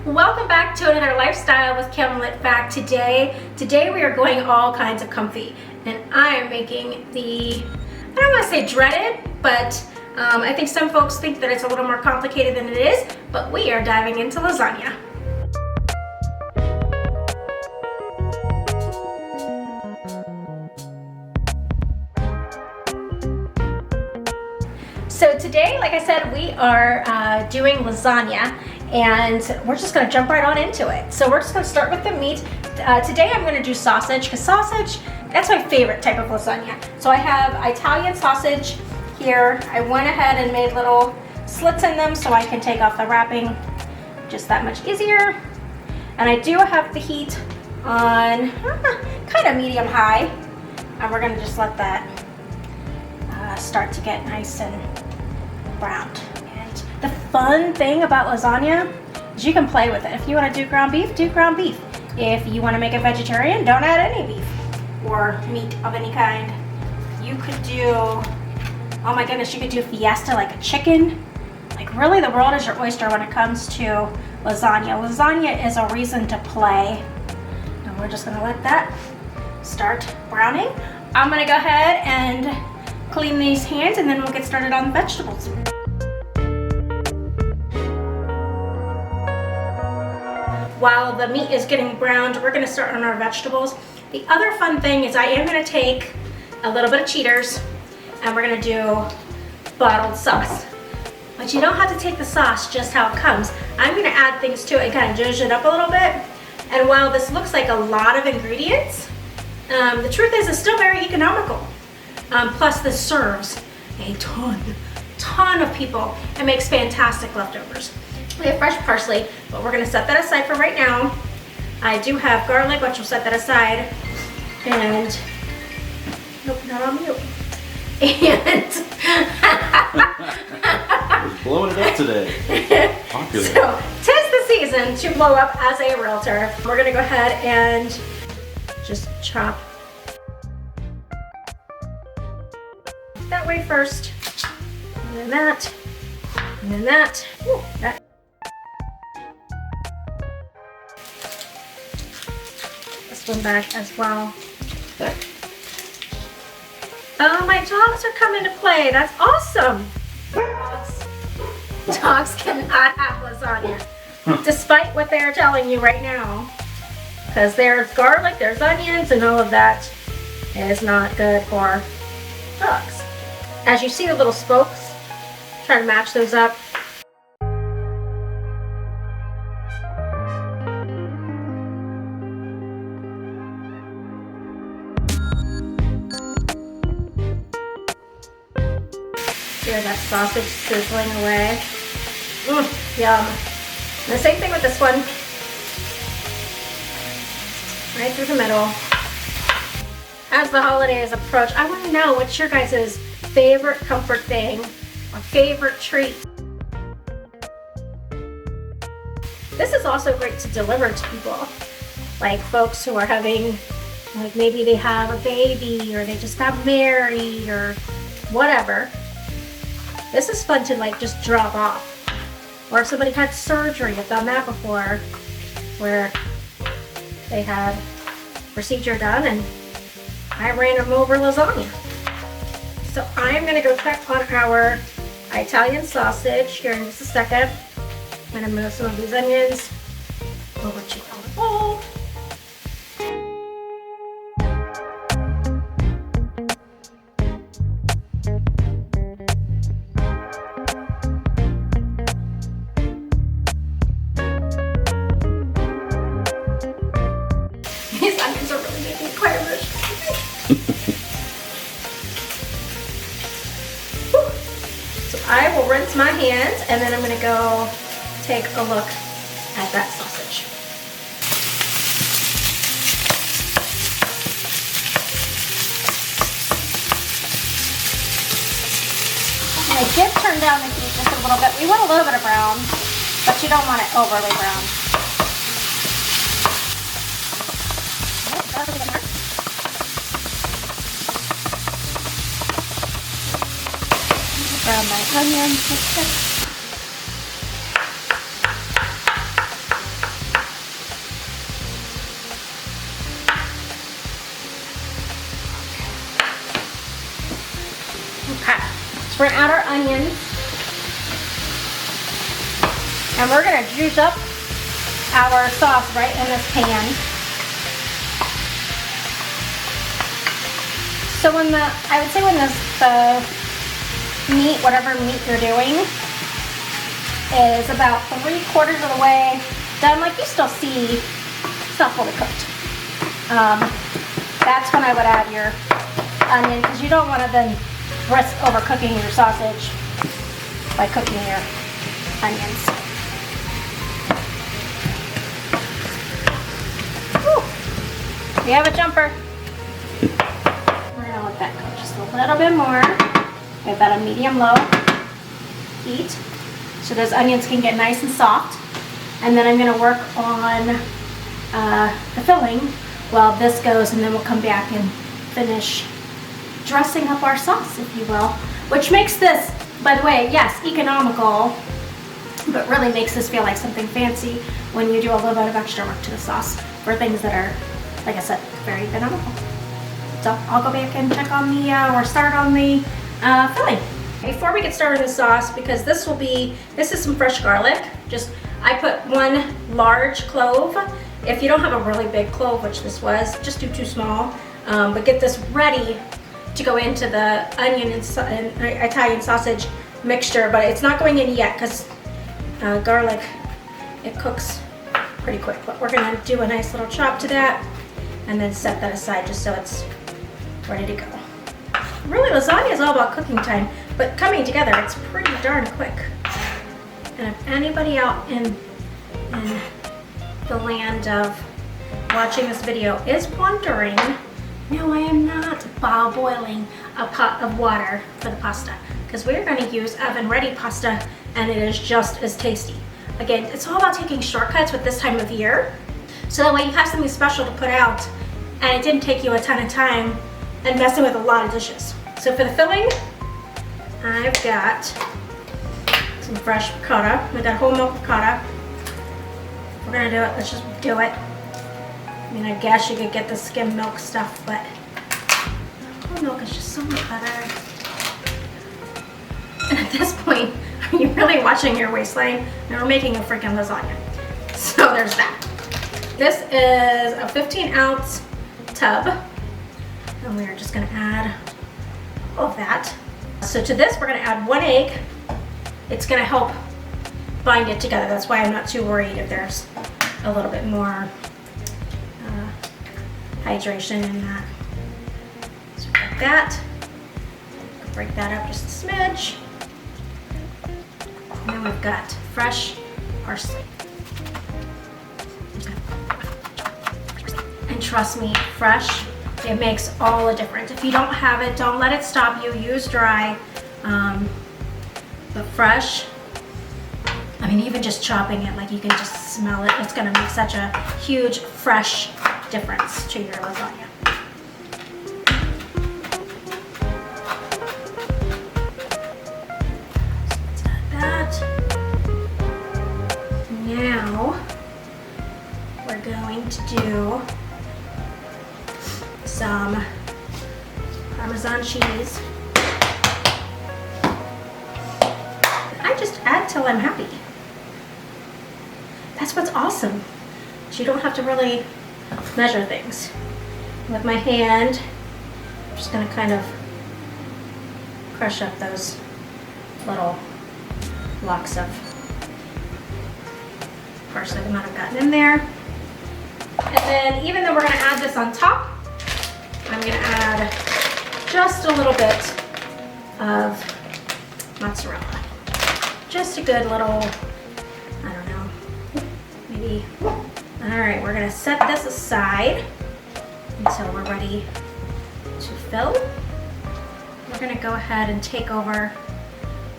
Welcome back to another lifestyle with Kim Litvak. Today we are going all kinds of comfy, and I am making the, I don't want to say dreaded, but I think some folks think that it's a little more complicated than it is, but we are diving into lasagna. So today, like I said, we are doing lasagna, and we're just going to jump right on into it. So we're just going to start with the meat. Today I'm going to do sausage, because sausage, that's my favorite type of lasagna. So I have Italian sausage here. I went ahead and made little slits in them so I can take off the wrapping just that much easier. And I do have the heat on kind of medium high, and we're going to just let that start to get nice and browned. And the fun thing about lasagna is you can play with it. If you want to do ground beef, do ground beef. If you want to make it vegetarian, don't add any beef or meat of any kind. You could do, oh my goodness, you could do fiesta like a chicken. Like really, the world is your oyster when it comes to lasagna. Lasagna is a reason to play. And we're just gonna let that start browning. I'm gonna go ahead and clean these hands, and then we'll get started on the vegetables. While the meat is getting browned, we're gonna start on our vegetables. The other fun thing is I am gonna take a little bit of cheaters, and we're gonna do bottled sauce. But you don't have to take the sauce just how it comes. I'm gonna add things to it and kind of zhuzh it up a little bit. And while this looks like a lot of ingredients, the truth is it's still very economical. Plus this serves a ton of people. It makes fantastic leftovers. We have fresh parsley, but we're gonna set that aside for right now. I do have garlic, which we'll set that aside. And, nope, not on mute. And We're blowing it up today. Popular. So, 'tis the season to blow up as a realtor. We're gonna go ahead and just chop that way first, and then that, and then that. Ooh, that. This one back as well. Good. Oh, my dogs are coming to play. That's awesome. Dogs cannot have lasagna, despite what they are telling you right now. Because there's garlic, there's onions, and all of that is not good for dogs. As you see the little spokes, try to match those up. Hear that sausage sizzling away. Yum. And the same thing with this one. Right through the middle. As the holidays approach, I want to know what's your guys' favorite comfort thing or favorite treat. This is also great to deliver to people, like folks who are having, like maybe they have a baby or they just got married or whatever. This is fun to like just drop off. Or if somebody had surgery, I've done that before, where they had procedure done and I ran them over lasagna. So I'm gonna go check on our Italian sausage here in just a second. I'm gonna move some of these onions over to our bowl. These onions are really making me quite emotional. I will rinse my hands, and then I'm going to go take a look at that sausage. And I did turn down the heat just a little bit. We want a little bit of brown, but you don't want it overly brown. Brown my onions. We're gonna add our onions. And we're gonna juice up our sauce right in this pan. So I would say when the meat, whatever meat you're doing, is about 3/4 of the way done, like you still see it's not fully cooked. That's when I would add your onion, because you don't want to then risk overcooking your sausage by cooking your onions. Whew. We have a jumper. We're gonna let that cook just a little bit more. We have that on medium-low heat, so those onions can get nice and soft. And then I'm gonna work on the filling while this goes, and then we'll come back and finish dressing up our sauce, if you will, which makes this, by the way, yes, economical, but really makes this feel like something fancy when you do a little bit of extra work to the sauce for things that are, like I said, very economical. So I'll go back and check on the, or start on the filling. Before we get started with the sauce, because this is some fresh garlic. I put 1 large clove. If you don't have a really big clove, which this was, just do 2 small, but get this ready to go into the onion and Italian sausage mixture, but it's not going in yet because garlic, it cooks pretty quick. But we're gonna do a nice little chop to that and then set that aside just so it's ready to go. Really, lasagna is all about cooking time, but coming together, it's pretty darn quick. And if anybody out in the land of watching this video is wondering, no, I am not boiling a pot of water for the pasta, because we're going to use oven-ready pasta, and it is just as tasty. Again, it's all about taking shortcuts with this time of year, so that way you have something special to put out, and it didn't take you a ton of time and messing with a lot of dishes. So for the filling, I've got some fresh ricotta. We got whole milk ricotta. We're gonna do it. Let's just do it. I mean, I guess you could get the skim milk stuff, but whole milk is just so much better. And at this point, are you really watching your waistline? And we're making a freaking lasagna. So there's that. This is a 15-ounce tub, and we're just gonna add all of that. So to this, we're gonna add 1 egg. It's gonna help bind it together. That's why I'm not too worried if there's a little bit more hydration in that. So like that. Break that up just a smidge. And then we've got fresh parsley. And trust me, fresh, it makes all the difference. If you don't have it, don't let it stop you. Use dry. But fresh, I mean, even just chopping it, like you can just smell it. It's gonna make such a huge, fresh difference to your lasagna. So let's add that. Now, we're going to do some Parmesan cheese. I just add till I'm happy. That's what's awesome. You don't have to really measure things. With my hand, I'm just gonna kind of crush up those little blocks of parsley that might have gotten in there. And then, even though we're gonna add this on top, I'm gonna add just a little bit of mozzarella. Just a good little, I don't know, maybe. All right, we're gonna set this aside until we're ready to fill. We're gonna go ahead and take over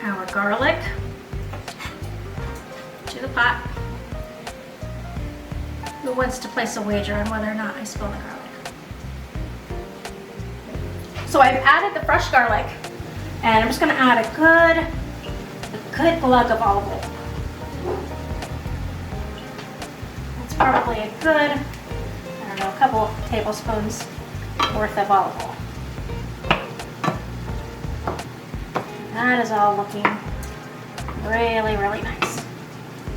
our garlic to the pot. Who wants to place a wager on whether or not I spill the garlic? So I've added the fresh garlic, and I'm just gonna add a good glug of olive oil. It's probably a good, I don't know, a couple tablespoons worth of olive oil. That is all looking really, really nice.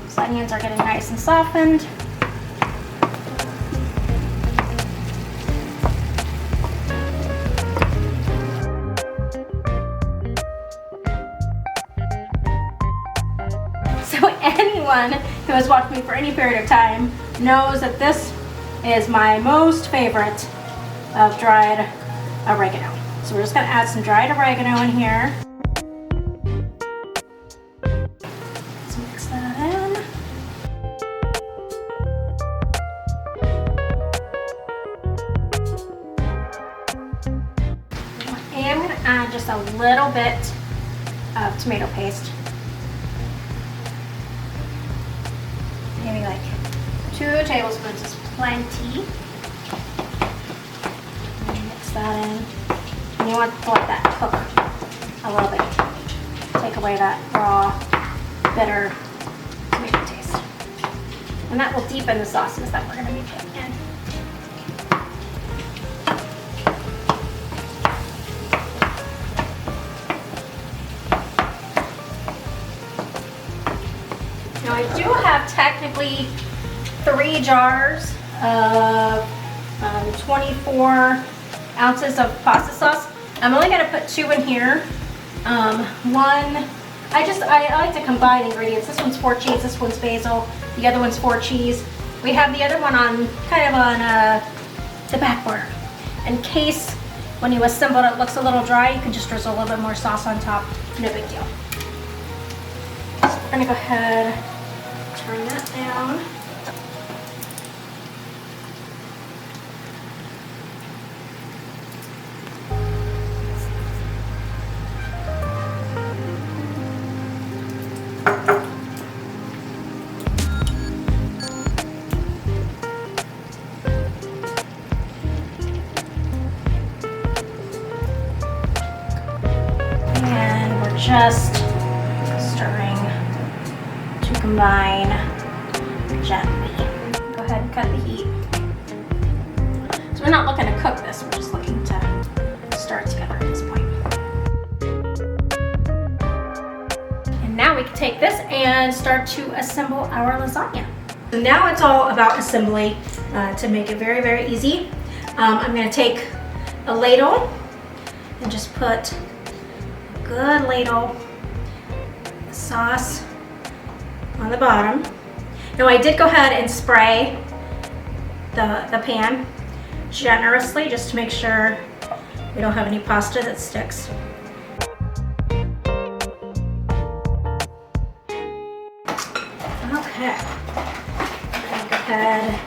These onions are getting nice and softened. So anyone who has watched me for any period of time knows that this is my most favorite of dried oregano. So we're just gonna add some dried oregano in here. Let's mix that in. I am gonna add just a little bit of tomato paste. Maybe like 2 tablespoons is plenty. Mix that in. And you want to let that cook a little bit. Take away that raw, bitter tomato taste. And that will deepen the sauces that we're going to be putting in. Now I do have technically 3 jars of 24 ounces of pasta sauce. I'm only going to put 2 in here. One, I like to combine ingredients. This one's 4 cheese, this one's basil, the other one's 4 cheese. We have the other one on kind of on the back burner. In case when you assemble it looks a little dry, you can just drizzle a little bit more sauce on top. No big deal. So we're going to go ahead, turn that down. And we're just stirring to combine gently. Go ahead and cut the heat. So we're not looking to cook this, we're just looking to stir it together at this point. And now we can take this and start to assemble our lasagna. So now it's all about assembly to make it very, very easy. I'm going to take a ladle and just put a good ladle of sauce on the bottom. Now I did go ahead and spray the pan generously just to make sure we don't have any pasta that sticks. Okay, I'm gonna go ahead and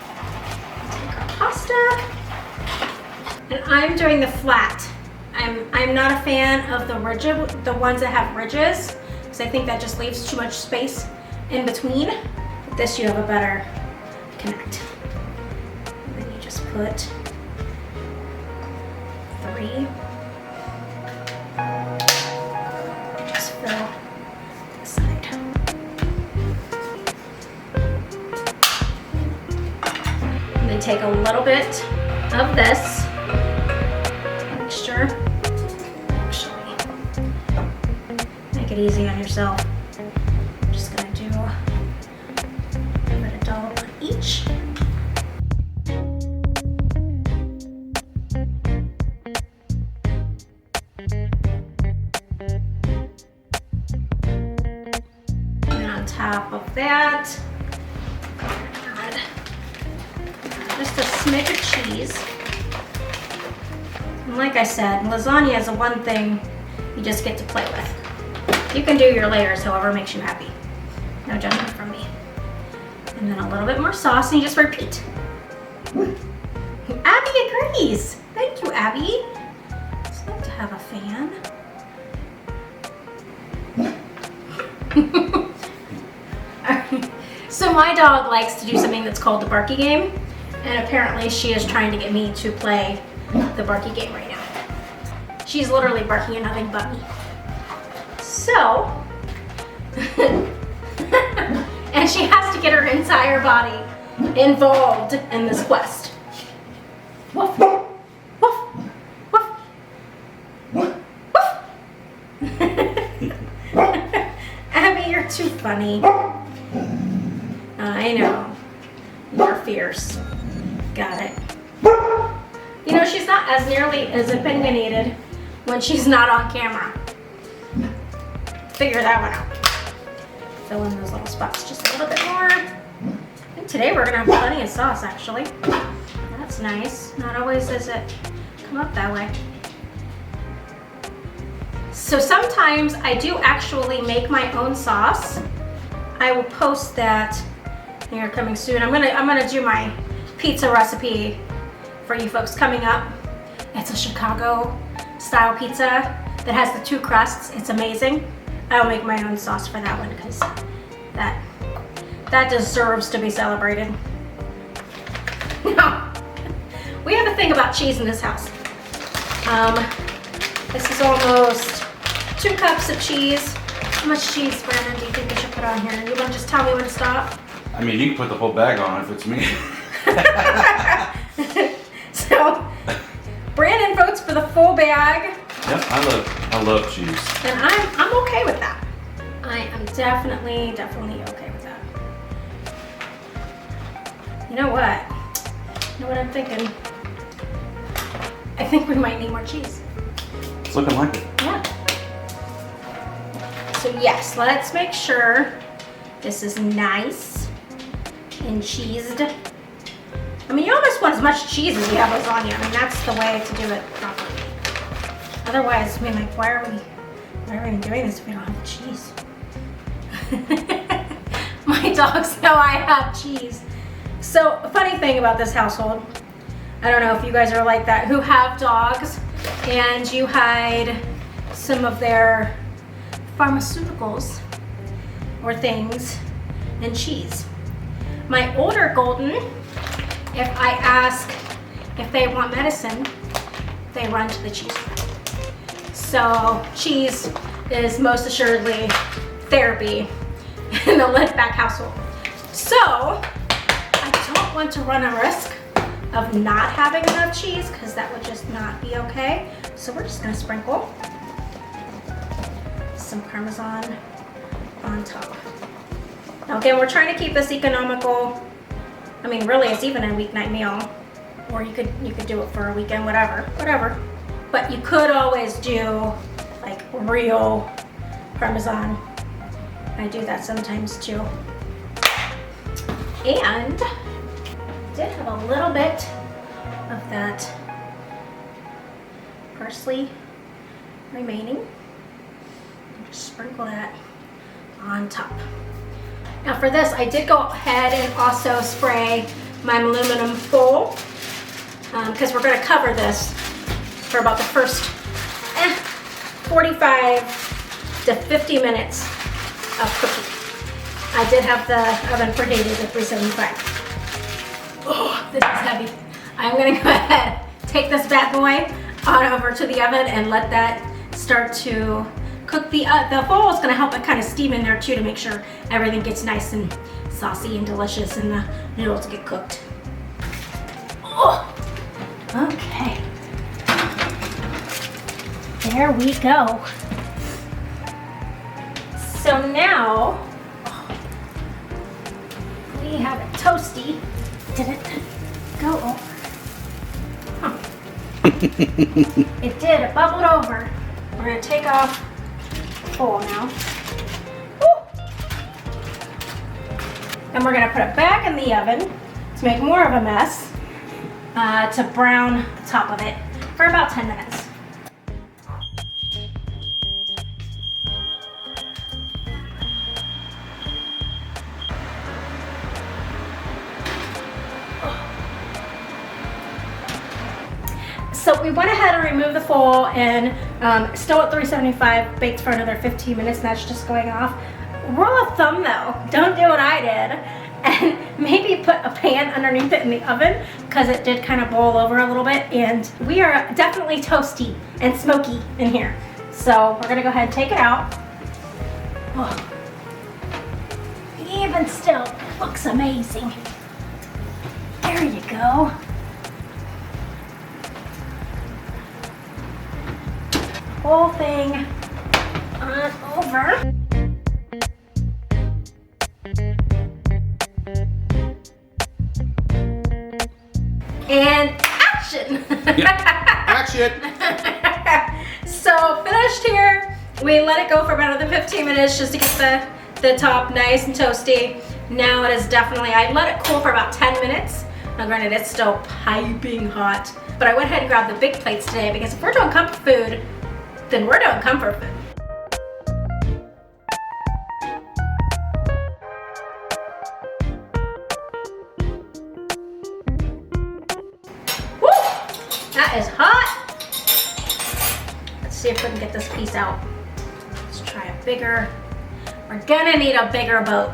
take our pasta. And I'm doing the flat. I'm not a fan of the ones that have ridges, because I think that just leaves too much space in between. With this, you have a better connect. And then you just put 3. Just fill this side. And then take a little bit of this mixture. Actually, make it easy on yourself. I'm just gonna do a bit of dollop on each. And on top of that, add just a smidge of cheese. And like I said, lasagna is the one thing you just get to play with. You can do your layers however makes you happy. No judgment from me. And then a little bit more sauce, and you just repeat. Abby agrees. Thank you, Abby. It's nice to have a fan. So my dog likes to do something that's called the barky game, and apparently she is trying to get me to play the barky game right now. She's literally barking at nothing but me. So, and she has to get her entire body involved in this quest. Woof, woof, woof, woof. funny. I know. You're fierce. Got it. You know, she's not as nearly as opinionated when she's not on camera. Figure that one out. Fill in those little spots just a little bit more. And today we're gonna have plenty of sauce, actually. That's nice. Not always does it come up that way. So sometimes I do actually make my own sauce. I will post that here coming soon. I'm gonna do my pizza recipe for you folks coming up. It's a Chicago style pizza that has the 2 crusts. It's amazing. I'll make my own sauce for that one because that deserves to be celebrated. Now, we have a thing about cheese in this house. This is almost 2 cups of cheese. How much cheese, Brannon, do you think we should put on here? You want to just tell me when to stop? I mean, you can put the whole bag on if it's me. So, Brannon votes for the full bag. Yep, I love cheese. And I'm okay with that. I am definitely okay with that. You know what? You know what I'm thinking? I think we might need more cheese. It's looking like it. Yeah. So yes, let's make sure this is nice and cheesed. I mean, you almost want as much cheese as you have lasagna. I mean, that's the way to do it properly. Otherwise, I mean, like, why are we even doing this if we don't have the cheese? My dogs know I have cheese. So, a funny thing about this household, I don't know if you guys are like that, who have dogs and you hide some of their pharmaceuticals or things in cheese. My older golden, if I ask if they want medicine, they run to the cheese. So cheese is most assuredly therapy in the Litvak household. So I don't want to run a risk of not having enough cheese because that would just not be okay. So we're just gonna sprinkle some Parmesan on top. Now again, we're trying to keep this economical. I mean, really, it's even a weeknight meal, or you could do it for a weekend, whatever. But you could always do like real Parmesan. I do that sometimes too. And did have a little bit of that parsley remaining. Just sprinkle that on top. Now for this, I did go ahead and also spray my aluminum foil because we're going to cover this for about the first 45 to 50 minutes of cooking. I did have the oven preheated at 375. Oh, this is heavy. I'm going to go ahead, take this bad boy on over to the oven and let that start to cook. The foil is going to help it kind of steam in there too to make sure everything gets nice and saucy and delicious and the noodles get cooked. Oh, okay. There we go. So now we have it toasty. Did it go over? Huh. It did. It bubbled over. We're going to take off the foil now. Woo. And we're going to put it back in the oven to make more of a mess, to brown the top of it for about 10 minutes. So we went ahead and removed the foil and still at 375, baked for another 15 minutes, and that's just going off. Rule of thumb though, don't do what I did and maybe put a pan underneath it in the oven because it did kind of boil over a little bit, and we are definitely toasty and smoky in here. So we're gonna go ahead and take it out. Oh. Even still, it looks amazing. There you go. Whole thing on over. and action. Action. So finished here. We let it go for about another 15 minutes just to get the top nice and toasty. Now it is definitely, I let it cool for about 10 minutes. Now granted, it's still piping hot, but I went ahead and grabbed the big plates today because if we're doing comfort food, then we're doing comfort food. Woo! That is hot. Let's see if we can get this piece out. Let's try a bigger, we're gonna need a bigger boat.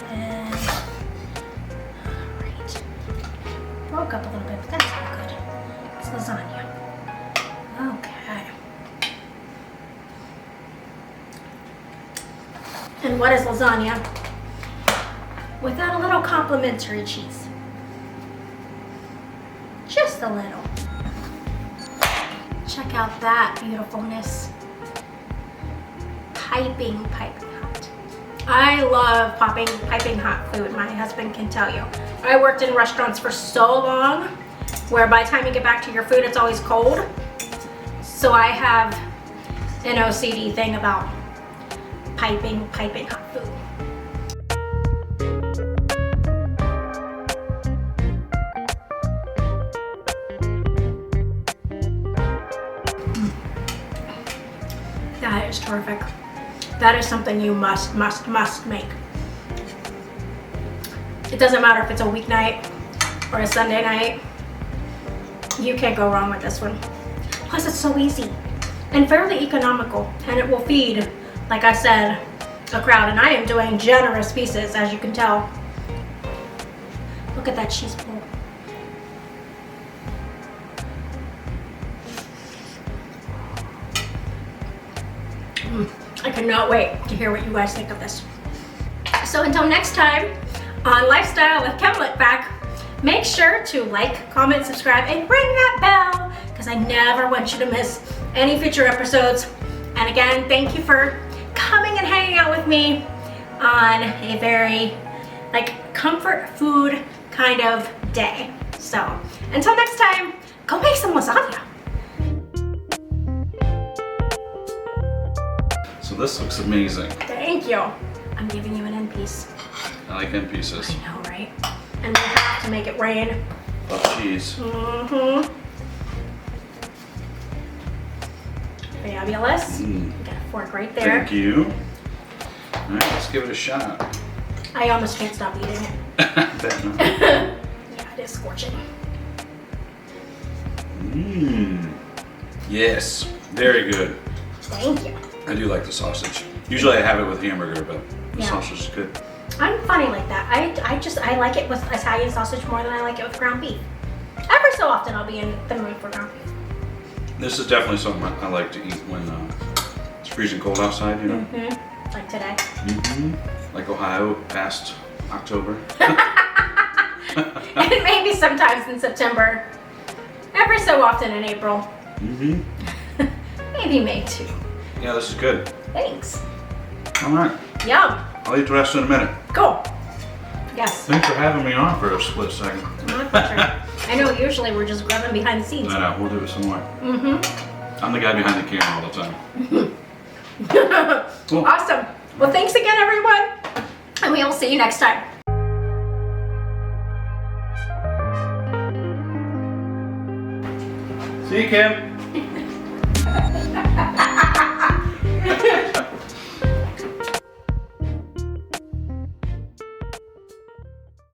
And, all right. Broke up a little bit, but that's all good. It's lasagna. Okay. And what is lasagna without a little complimentary cheese? Just a little. Check out that beautifulness. Piping hot. I love piping hot food, my husband can tell you. I worked in restaurants for so long where by the time you get back to your food, it's always cold. So I have an OCD thing about piping hot food. That is terrific. That is something you must make. It doesn't matter if it's a weeknight or a Sunday night. You can't go wrong with this one. Plus it's so easy and fairly economical, and it will feed, like I said, a crowd. And I am doing generous pieces, as you can tell. Look at that cheese pull. I cannot wait to hear what you guys think of this. So until next time on Lifestyle with Kim Litvak, make sure to like, comment, subscribe, and ring that bell because I never want you to miss any future episodes. And again, thank you for coming and hanging out with me on a very comfort food kind of day. So until next time, go make some lasagna. So this looks amazing. Thank you. I'm giving you an end piece. I like end pieces. I know, right? And we have to make it rain. Love cheese. Mm-hmm. Fabulous. Got a fork right there. Thank you. All right, let's give it a shot. I almost can't stop eating it. Yeah, Yeah, it is scorching. Yes, very good. Thank you. I do like the sausage. Usually I have it with hamburger, but the Yeah. sausage is good. I'm funny like that. I like it with Italian sausage more than I like it with ground beef. Every so often I'll be in the mood for ground beef. This is definitely something I like to eat when it's freezing cold outside, you know? Mm-hmm. Like today. Mm-hmm. Like Ohio past October. And maybe sometimes in September. Every so often in April. Mm-hmm. Maybe May too. Yeah, this is good. Thanks. All right. Yum. I'll eat the rest in a minute. Cool. Yes. Thanks for having me on for a split second. My pleasure. I know usually we're just grubbing behind the scenes. I know, we'll do it some more. Mm-hmm. I'm the guy behind the camera all the time. Cool. Awesome. Well, thanks again, everyone. And we will see you next time. See you, Kim.